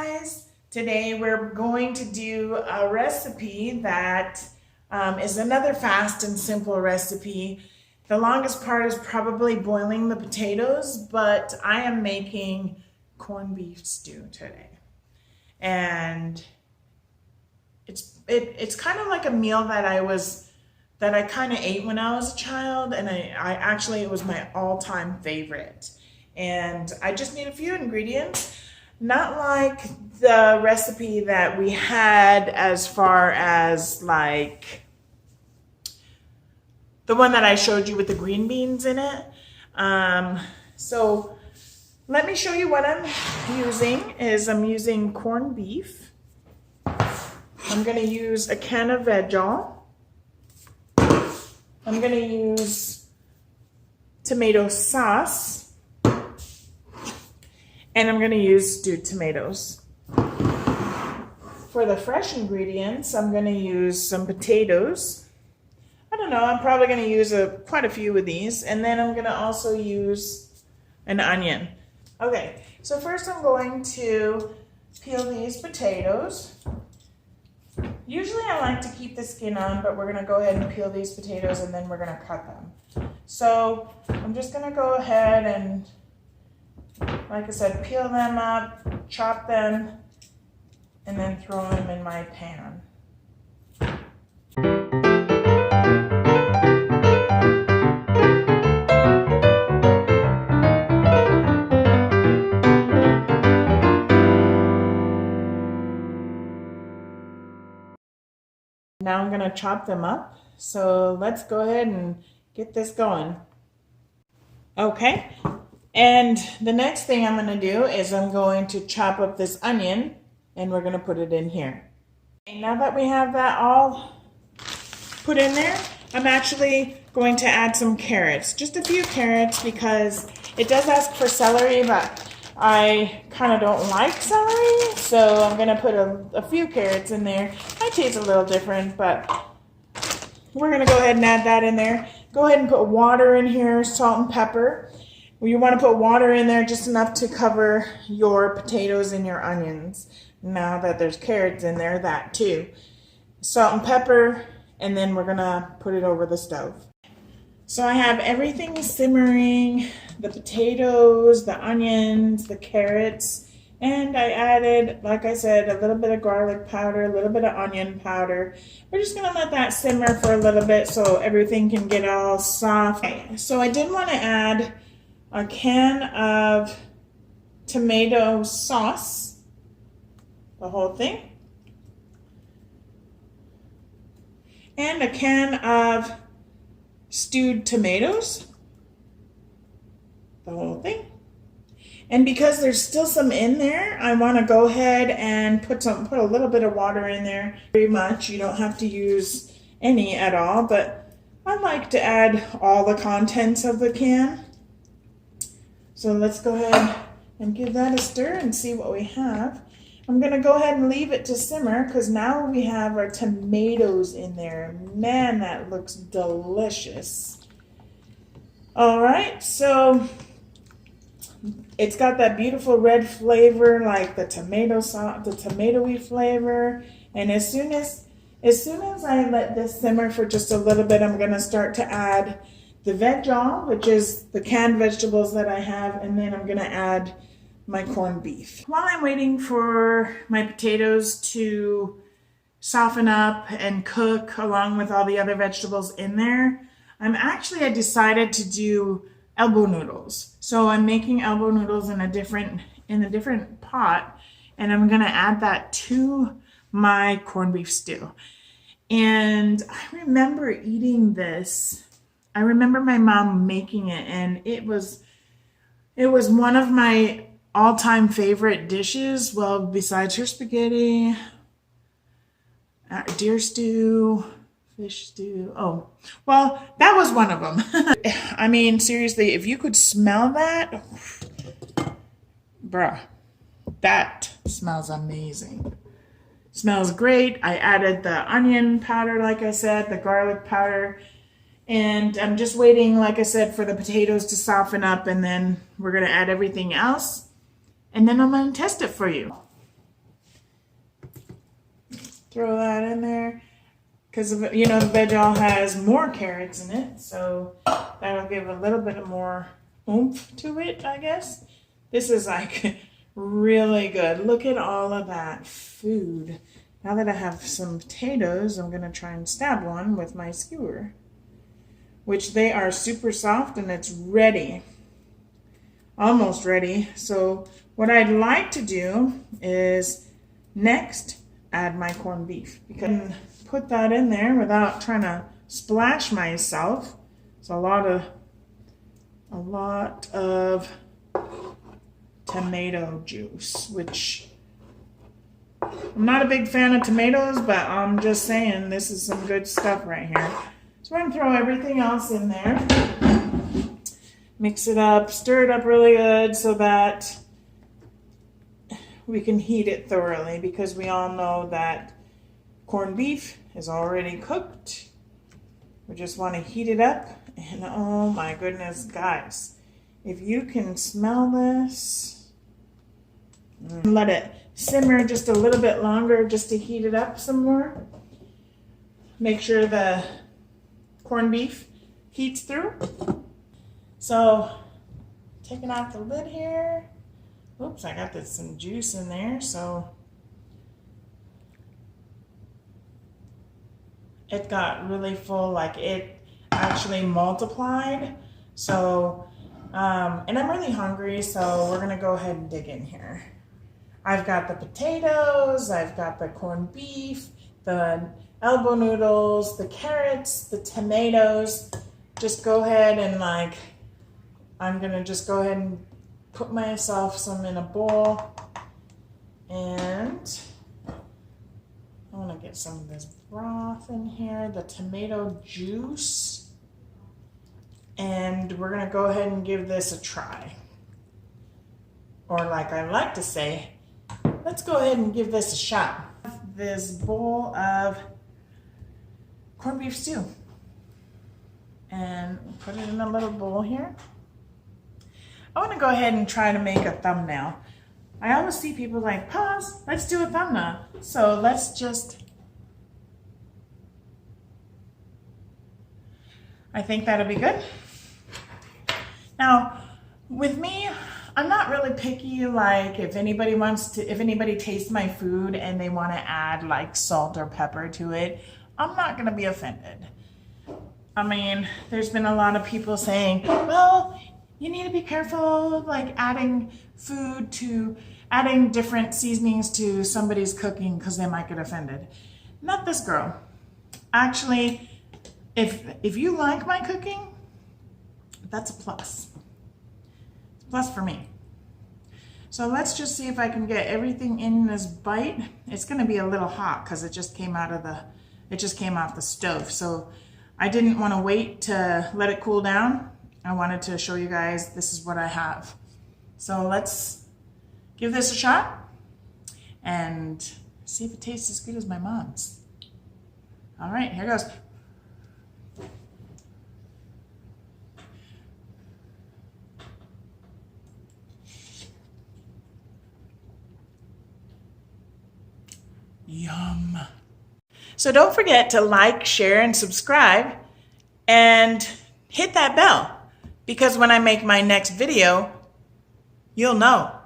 guys! Today we're going to do a recipe that is another fast and simple recipe. The longest part is probably boiling the potatoes, but I am making corned beef stew today. And it's kind of like a meal that I kind of ate when I was a child, and I actually, it was my all-time favorite. And I just need a few ingredients. Not like the recipe that we had as far as like the one that I showed you with the green beans in it. So let me show you what I'm using. I'm using corned beef. I'm going to use a can of Veg-All. I'm going to use tomato sauce. And I'm going to use stewed tomatoes. For the fresh ingredients, I'm going to use some potatoes. I don't know, I'm probably going to use quite a few of these. And then I'm going to also use an onion. Okay, so first I'm going to peel these potatoes. Usually I like to keep the skin on, but we're going to go ahead and peel these potatoes and then we're going to cut them. So I'm just going to go ahead and, like I said, peel them up, chop them, and then throw them in my pan. Now I'm going to chop them up. So let's go ahead and get this going. Okay. And the next thing I'm going to do is I'm going to chop up this onion and we're going to put it in here. And now that we have that all put in there, I'm actually going to add some carrots. Just a few carrots because it does ask for celery, but I kind of don't like celery. So I'm going to put a few carrots in there. Might taste a little different, but we're going to go ahead and add that in there. Go ahead and put water in here, salt and pepper. You want to put water in there just enough to cover your potatoes and your onions. Now that there's carrots in there, that too. Salt and pepper, and then we're going to put it over the stove. So I have everything simmering, the potatoes, the onions, the carrots, and I added, like I said, a little bit of garlic powder, a little bit of onion powder. We're just going to let that simmer for a little bit so everything can get all soft. Okay, so I did want to add a can of tomato sauce, the whole thing, and a can of stewed tomatoes, the whole thing. And because there's still some in there, I want to go ahead and put a little bit of water in there. Very much, you don't have to use any at all, but I like to add all the contents of the can. So let's go ahead and give that a stir and see what we have. I'm going to go ahead and leave it to simmer because now we have our tomatoes in there. Man, that looks delicious. All right, so it's got that beautiful red flavor like the tomato sauce, the tomatoey flavor. And as soon as I let this simmer for just a little bit, I'm going to start to add the Veg-All, which is the canned vegetables that I have, and then I'm going to add my corned beef. While I'm waiting for my potatoes to soften up and cook along with all the other vegetables in there, I decided to do elbow noodles. So I'm making elbow noodles in a different pot, and I'm going to add that to my corned beef stew. And I remember eating this. I remember my mom making it, and it was one of my all-time favorite dishes. Well, besides her spaghetti, deer stew, fish stew. Oh, well, that was one of them. I mean, seriously, if you could smell that, bruh, that smells amazing. Smells great. I added the onion powder, like I said, the garlic powder. And I'm just waiting, like I said, for the potatoes to soften up, and then we're going to add everything else. And then I'm going to test it for you. throw that in there. Because, you know, the veg all has more carrots in it, so that'll give a little bit more oomph to it, I guess. This is like really good. Look at all of that food. Now that I have some potatoes, I'm going to try and stab one with my skewer, which they are super soft and it's ready. Almost ready. So what I'd like to do is next add my corned beef, because I can put that in there without trying to splash myself. It's a lot of tomato juice, which I'm not a big fan of tomatoes, but I'm just saying this is some good stuff right here. So I'm gonna throw everything else in there, mix it up, stir it up really good so that we can heat it thoroughly, because we all know that corned beef is already cooked. We just want to heat it up, and oh my goodness, guys, if you can smell this, let it simmer just a little bit longer just to heat it up some more. Make sure the corned beef heats through. So taking off the lid here. Oops, I got some juice in there, so it got really full, like it actually multiplied. So, and I'm really hungry, so we're gonna go ahead and dig in here. I've got the potatoes, I've got the corned beef, the elbow noodles, the carrots, the tomatoes. Just go ahead and I'm gonna just go ahead and put myself some in a bowl, and I want to get some of this broth in here, the tomato juice, and we're going to go ahead and give this a try. Or like I like to say, let's go ahead and give this a shot. This bowl of corned beef stew, and put it in a little bowl here. I want to go ahead and try to make a thumbnail. I always see people like, pause, let's do a thumbnail. So let's just, I think that'll be good. Now, with me, I'm not really picky, like if anybody tastes my food and they want to add like salt or pepper to it, I'm not going to be offended. I mean, there's been a lot of people saying, well, you need to be careful like adding different seasonings to somebody's cooking because they might get offended. Not this girl. Actually, if you like my cooking, that's a plus. It's a plus for me. So let's just see if I can get everything in this bite. It's gonna be a little hot because it just came off the stove. So I didn't want to wait to let it cool down. I wanted to show you guys this is what I have. So let's give this a shot and see if it tastes as good as my mom's. All right, here goes. Yum. So don't forget to like, share, and subscribe, and hit that bell, because when I make my next video, you'll know.